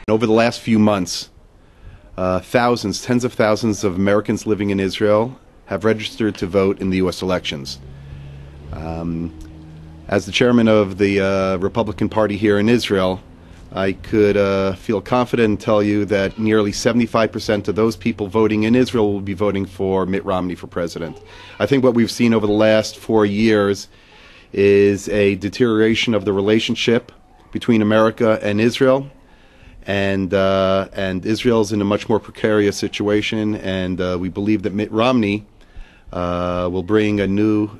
Over the last few months, thousands, tens of thousands of Americans living in Israel have registered to vote in the U.S. elections. As the chairman of the Republican Party here in Israel, I could feel confident and tell you that nearly 75% of those people voting in Israel will be voting for Mitt Romney for president. I think what we've seen over the last 4 years is a deterioration of the relationship between America and Israel. And Israel's in a much more precarious situation, and we believe that Mitt Romney will bring a new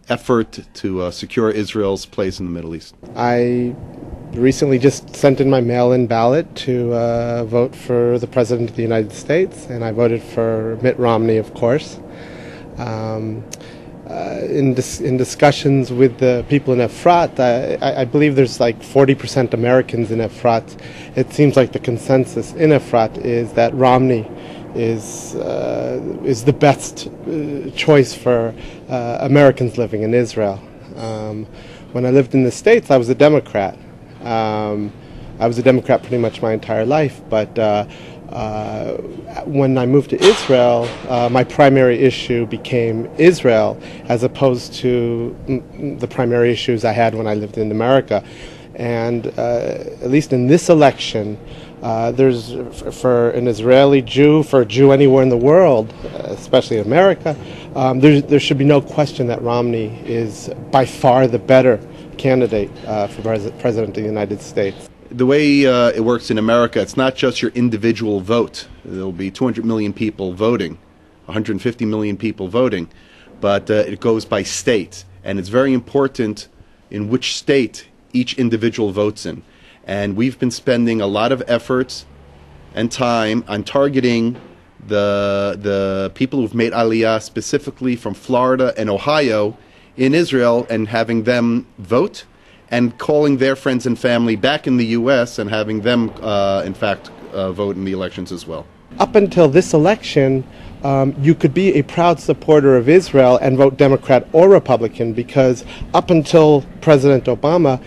effort to secure Israel's place in the Middle East. I recently just sent in my mail-in ballot to vote for the President of the United States, and I voted for Mitt Romney, of course. In discussions with the people in Efrat, I believe there's like 40% Americans in Efrat. It seems like the consensus in Efrat is that Romney is the best choice for Americans living in Israel. When I lived in the States, I was a Democrat. I was a Democrat pretty much my entire life, but when I moved to Israel, my primary issue became Israel as opposed to the primary issues I had when I lived in America. And at least in this election, there's, for an Israeli Jew, for a Jew anywhere in the world, especially America, there should be no question that Romney is by far the better candidate for President of the United States. The way it works in America, it's not just your individual vote. There will be 200 million people voting, 150 million people voting, but it goes by state. And it's very important in which state each individual votes in. And we've been spending a lot of efforts and time on targeting the people who've made Aliyah, specifically from Florida and Ohio, in Israel, and having them vote, and calling their friends and family back in the U.S. and having them, in fact, vote in the elections as well. Up until this election, you could be a proud supporter of Israel and vote Democrat or Republican, because up until President Obama,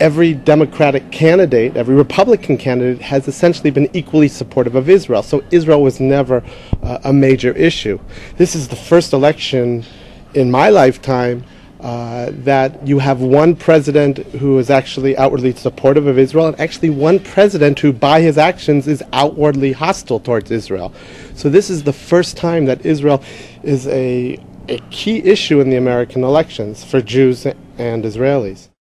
every Democratic candidate, every Republican candidate has essentially been equally supportive of Israel. So Israel was never a major issue. This is the first election in my lifetime that you have one president who is actually outwardly supportive of Israel, and actually one president who, by his actions, is outwardly hostile towards Israel. So this is the first time that Israel is a key issue in the American elections for Jews and Israelis.